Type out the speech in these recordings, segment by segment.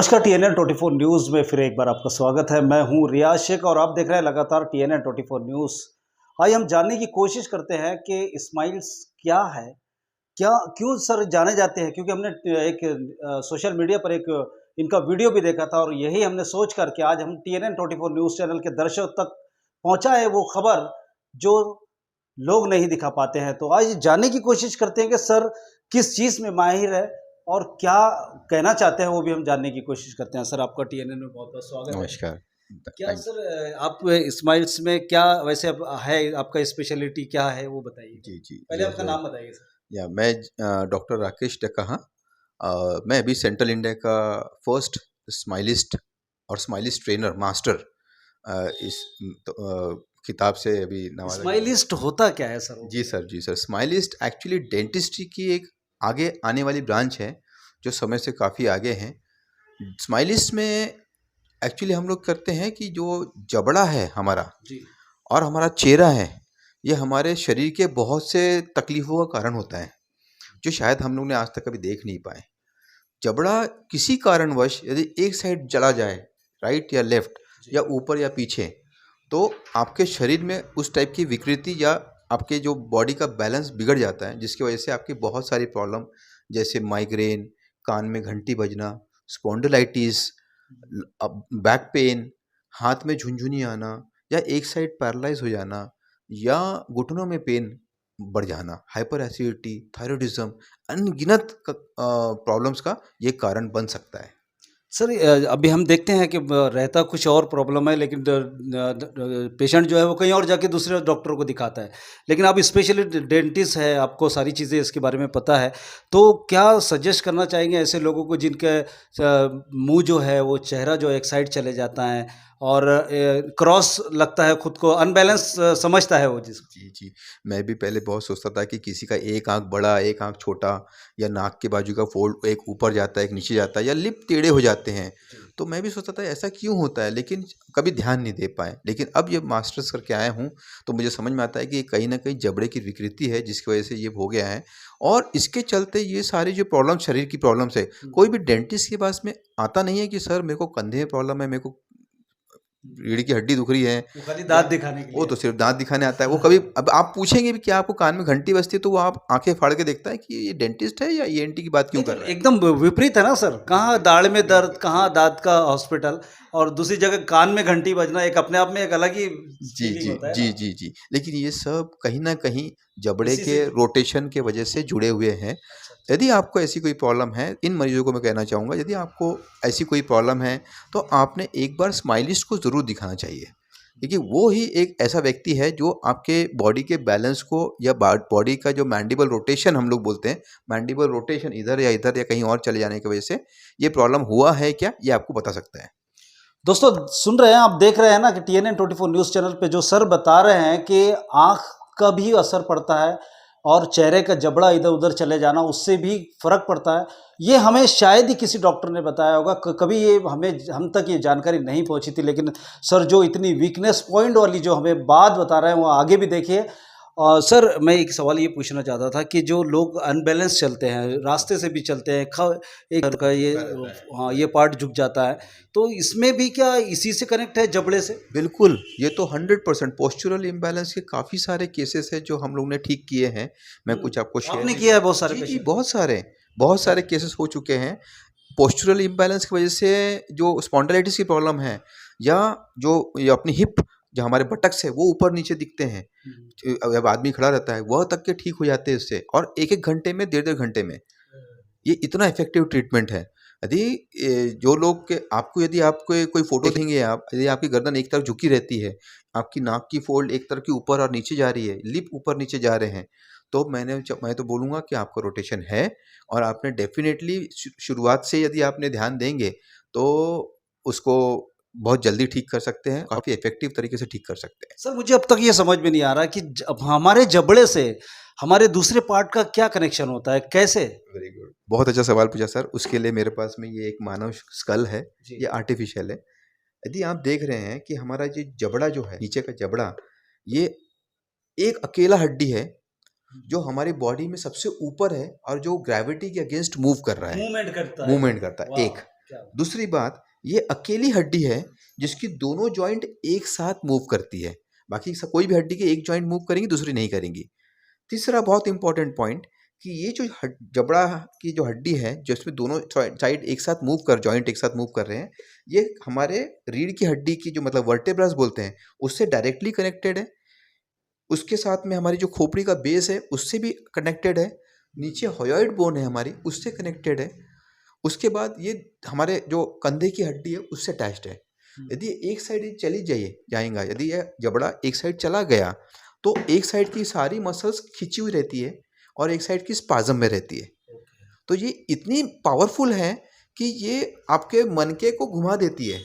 नमस्कार TNN 24 news में फिर एक बार आपका स्वागत है। मैं हूं रियाज शेख और आप देख रहे हैं लगातार TNN 24 न्यूज़। आइए हम जानने की कोशिश करते हैं कि स्माइल्स क्या है, क्या क्यों सर जाने जाते हैं, क्योंकि हमने एक सोशल मीडिया पर एक इनका वीडियो भी देखा था और यही हमने सोच कर के आज हम TNN 24 न्यूज़ चैनल के दर्शकों तक पहुंचा है वो खबर जो लोग नहीं दिखा पाते हैं। तो आज जानने की कोशिश करते हैं कि सर किस चीज़ में माहिर है और क्या कहना चाहते हैं, वो भी हम जानने की कोशिश करते हैं। सर आपका TNN में बहुत-बहुत स्वागत है। नमस्कार। क्या थैंक सर आप स्माइल्स में क्या वैसे अब है आपका स्पेशलिटी क्या है वो बताइए? जी, जी। पहले आपका नाम बताइए सर। मैं डॉक्टर राकेश डकहा। मैं अभी सेंट्रल इंडिया का फर्स्ट स्माइलिस्ट और स्माइलिस्ट ट्रेनर मास्टर इस खिताब से अभी नवाजा गया। स्माइलिस्ट होता क्या है सर वो? जी सर, जी सर। स्माइलिस्ट एक्चुअली डेंटिस्ट्री की एक आगे आने वाली ब्रांच है, जो समय से काफ़ी आगे हैं। स्माइलिस्ट में एक्चुअली हम लोग करते हैं कि जो जबड़ा है हमारा जी। और हमारा चेहरा है, ये हमारे शरीर के बहुत से तकलीफ़ों का कारण होता है, जो शायद हम लोग ने आज तक कभी देख नहीं पाए। जबड़ा किसी कारणवश यदि एक साइड चला जाए, राइट या लेफ़्ट जी। या ऊपर या पीछे, तो आपके शरीर में उस टाइप की विकृति या आपके जो बॉडी का बैलेंस बिगड़ जाता है, जिसकी वजह से आपकी बहुत सारी प्रॉब्लम जैसे माइग्रेन, कान में घंटी बजना, स्पॉन्डिलाइटिस, बैक पेन, हाथ में झुनझुनी आना या एक साइड पैरालाइज हो जाना या घुटनों में पेन बढ़ जाना, हाइपर एसिडिटी, थायराइडिज्म, अनगिनत प्रॉब्लम्स का ये कारण बन सकता है। सर अभी हम देखते हैं कि रहता कुछ और प्रॉब्लम है, लेकिन पेशेंट जो है वो कहीं और जाके दूसरे डॉक्टर को दिखाता है। लेकिन आप स्पेशली डेंटिस्ट है, आपको सारी चीज़ें इसके बारे में पता है, तो क्या सजेस्ट करना चाहेंगे ऐसे लोगों को जिनके मुंह जो है वो चेहरा जो एक साइड चले जाता है और क्रॉस लगता है, खुद को अनबैलेंस समझता है वो जिसको? जी, जी। मैं भी पहले बहुत सोचता था कि किसी का एक आँख बड़ा, एक आँख छोटा या नाक के बाजू का फ़ोल्ड एक ऊपर जाता है, एक नीचे जाता है या लिप टेढ़े हो जाते हैं। तो मैं भी सोचता था ऐसा क्यों होता है, लेकिन कभी ध्यान नहीं दे पाए। लेकिन अब ये मास्टर्स करके आया हूँ, तो मुझे समझ में आता है कि ये कहीं न कहीं जबड़े की विकृति है, जिसकी वजह से ये हो गया है और इसके चलते ये सारी जो प्रॉब्लम शरीर की प्रॉब्लम्स है, कोई भी डेंटिस्ट के पास में आता नहीं है कि सर मेरे को कंधे में प्रॉब्लम है, मेरे को रीढ़ की हड्डी दुख रही है। वो खाली दाँत दिखाने के वो लिए तो आता सिर्फ दाँत दिखाने आता है। वो कभी अब आप पूछेंगे भी क्या आपको कान में घंटी बजती है, तो वो आप आँखें फाड़ के देखता है कि ये डेंटिस्ट है या ईएनटी की बात क्यों कर लेकिन रहा है। एकदम विपरीत है ना सर, कहाँ दाढ़ में दर्द, कहाँ दाँत का हॉस्पिटल और दूसरी जगह कान में घंटी बजना, एक अपने आप में एक अलग ही जी, फीलिंग जी, होता है जी, ना? जी, जी। लेकिन ये सब कहीं न कहीं जबड़े इसी के से रोटेशन के वजह से जुड़े हुए हैं। अच्छा, अच्छा। यदि आपको ऐसी कोई प्रॉब्लम है, इन मरीज़ों को मैं कहना चाहूँगा, यदि आपको ऐसी कोई प्रॉब्लम है, तो आपने एक बार स्माइलिस्ट को ज़रूर दिखाना चाहिए। क्योंकि वो ही एक ऐसा व्यक्ति है जो आपके बॉडी के बैलेंस को या बॉडी का जो मैंडिबल रोटेशन हम लोग बोलते हैं, मैंडिबल रोटेशन इधर या कहीं और चले जाने की वजह से ये प्रॉब्लम हुआ है क्या, ये आपको बता सकता है। दोस्तों सुन रहे हैं, आप देख रहे हैं ना कि TNN 24 न्यूज़ चैनल पे जो सर बता रहे हैं कि आँख का भी असर पड़ता है और चेहरे का जबड़ा इधर-उधर चले जाना, उससे भी फ़र्क पड़ता है। ये हमें शायद ही किसी डॉक्टर ने बताया होगा, कभी ये हमें हम तक ये जानकारी नहीं पहुँची थी, लेकिन सर जो इतनी वीकनेस पॉइंट वाली जो हमें बात बता रहे हैं, वो आगे भी देखिए। सर मैं एक सवाल ये पूछना चाहता था कि जो लोग अनबैलेंस चलते हैं, रास्ते से भी चलते हैं, एक का ये हाँ, ये पार्ट झुक जाता है, तो इसमें भी क्या इसी से कनेक्ट है जबड़े से? बिल्कुल, ये तो 100% पोस्चुरल इम्बैलेंस के काफ़ी सारे केसेस हैं जो हम लोग ने ठीक किए हैं। मैं कुछ आपको शेयर आपने भी किया है बहुत सारे जी, जी, पेशेंट? बहुत सारे केसेस हो चुके हैं। पोस्चुरल इम्बैलेंस की वजह से जो स्पॉन्डिलाइटिस की प्रॉब्लम है या जो ये अपनी हिप जो हमारे बटक्स है वो ऊपर-नीचे दिखते हैं। जब आदमी खड़ा रहता है वह तक के ठीक हो जाते हैं इससे और 1-1 घंटे में, डेढ़-डेढ़ घंटे में। ये इतना इफ़ेक्टिव ट्रीटमेंट है। यदि जो लोग के आपको यदि आपको कोई फ़ोटो देखेंगे आप, यदि आपकी गर्दन एक तरफ झुकी रहती है, आपकी नाक की फ़ोल्ड एक तरफ की ऊपर और नीचे जा रही है, लिप ऊपर-नीचे जा रहे हैं, तो मैं तो बोलूँगा कि आपका रोटेशन है और आपने डेफ़िनेटली शुरुआत से यदि आपने ध्यान देंगे, तो उसको बहुत जल्दी ठीक कर सकते हैं, काफ़ी इफ़ेक्टिव तरीके से ठीक कर सकते हैं। सर मुझे अब तक ये समझ में नहीं आ रहा कि हमारे जबड़े से हमारे दूसरे पार्ट का क्या कनेक्शन होता है, कैसे? Very good. बहुत अच्छा सवाल पूछा सर। उसके लिए मेरे पास में ये एक मानव स्कल है, जी। ये आर्टिफ़िशियल है। यदि आप देख रहे हैं कि हमारा ये जबड़ा जो है, नीचे का जबड़ा, ये एक अकेला हड्डी है, जो हमारी बॉडी में सबसे ऊपर है और जो ग्रेविटी के अगेंस्ट मूव कर रहा है, मूवमेंट करता है। मूवमेंट करता है, वाह! एक। क्या बात। दूसरी बात, ये अकेली हड्डी है जिसकी दोनों जॉइंट एक साथ मूव करती है। बाकी कोई भी हड्डी के एक जॉइंट मूव करेंगी, दूसरी नहीं करेंगी। तीसरा बहुत इंपॉर्टेंट पॉइंट कि ये जो जबड़ा की जो हड्डी है, जो इसमें दोनों साइड एक साथ मूव कर जॉइंट एक साथ मूव कर रहे हैं, ये हमारे रीढ़ की हड्डी की जो मतलब वर्टेब्रास बोलते हैं, उससे डायरेक्टली कनेक्टेड है। उसके साथ में हमारी जो खोपड़ी का बेस है उससे भी कनेक्टेड है। नीचे हायोइड बोन है हमारी, उससे कनेक्टेड है। उसके बाद ये हमारे जो कंधे की हड्डी है उससे अटैच्ड है। यदि एक साइड चली जाएगा, यदि यह जबड़ा एक साइड चला गया तो एक साइड की सारी मसल्स खिंची हुई रहती है और एक साइड की स्पाज्म में रहती है। तो ये इतनी पावरफुल है कि ये आपके मनके को घुमा देती है।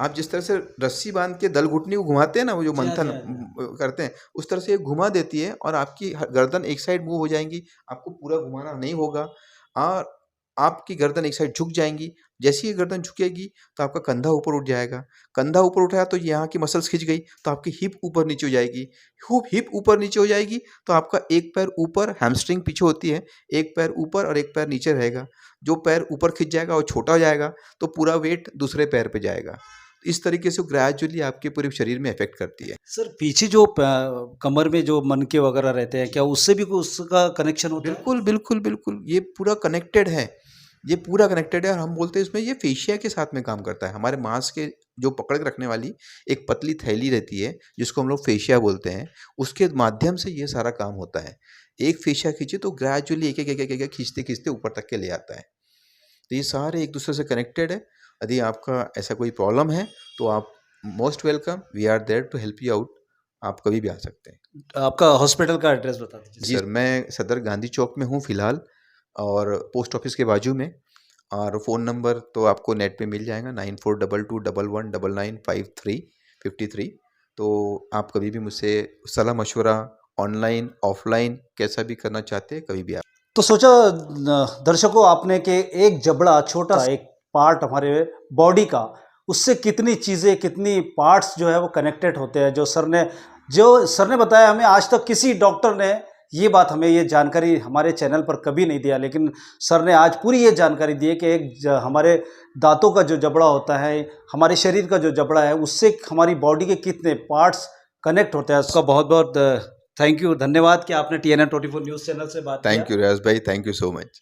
आप जिस तरह से रस्सी बांध के दल घुटनी को घुमाते हैं ना, वो जो मंथन करते हैं, उस तरह से ये घुमा देती है और आपकी गर्दन एक साइड मूव हो जाएंगी। आपको पूरा घुमाना नहीं होगा और आपकी गर्दन एक साइड झुक जाएंगी। जैसे ही गर्दन झुकेगी तो आपका कंधा ऊपर उठ जाएगा। कंधा ऊपर उठाया तो यहाँ की मसल्स खिंच गई तो आपकी हिप ऊपर नीचे हो जाएगी। हिप ऊपर नीचे हो जाएगी तो आपका एक पैर ऊपर, हैमस्ट्रिंग पीछे होती है, एक पैर ऊपर और एक पैर नीचे रहेगा। जो पैर ऊपर खिंच जाएगा वो छोटा हो जाएगा तो पूरा वेट दूसरे पैर पे जाएगा। इस तरीके से ग्रेजुअली आपके पूरे शरीर में इफेक्ट करती है। सर पीछे जो कमर में जो मनके वगैरह रहते हैं, क्या उससे भी उसका कनेक्शन होता है? बिल्कुल बिल्कुल बिल्कुल, ये पूरा कनेक्टेड है। ये पूरा कनेक्टेड है और हम बोलते हैं इसमें ये फेशिया के साथ में काम करता है। हमारे मांस के जो पकड़ के रखने वाली एक पतली थैली रहती है जिसको हम लोग फेशिया बोलते हैं, उसके माध्यम से ये सारा काम होता है। एक फेशिया खींचे तो ग्रेजुअली एक एक एक एक एक खींचते खींचते ऊपर तक के ले आता है। तो ये सारे एक दूसरे से कनेक्टेड है। यदि आपका ऐसा कोई प्रॉब्लम है तो आप most welcome, we are there to help you out. आप कभी भी आ सकते हैं। आपका हॉस्पिटल का एड्रेस बता दीजिए। जी सर, मैं सदर गांधी चौक में हूँ फिलहाल और पोस्ट ऑफिस के बाजू में। और फ़ोन नंबर तो आपको नेट पे मिल जाएगा 942211995353। तो आप कभी भी मुझसे सलाह मशवरा ऑनलाइन ऑफलाइन कैसा भी करना चाहते हैं, कभी भी आप। तो सोचा दर्शकों आपने कि एक जबड़ा छोटा सा एक पार्ट हमारे बॉडी का, उससे कितनी चीज़ें कितनी पार्ट्स जो है वो कनेक्टेड होते हैं। जो सर ने बताया हमें, आज तक किसी डॉक्टर ने ये बात हमें ये जानकारी हमारे चैनल पर कभी नहीं दिया, लेकिन सर ने आज पूरी ये जानकारी दी है कि हमारे दांतों का जो जबड़ा होता है, हमारे शरीर का जो जबड़ा है, उससे हमारी बॉडी के कितने पार्ट्स कनेक्ट होते हैं। उसका बहुत बहुत थैंक यू, धन्यवाद कि आपने TNN24 न्यूज़ चैनल से बात किया। थैंक यू रियाज भाई, थैंक यू सो मच।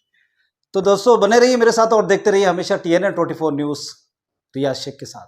तो दोस्तों बने रहिए मेरे साथ और देखते रहिए हमेशा TNN24 न्यूज़ रियाज शेख के साथ।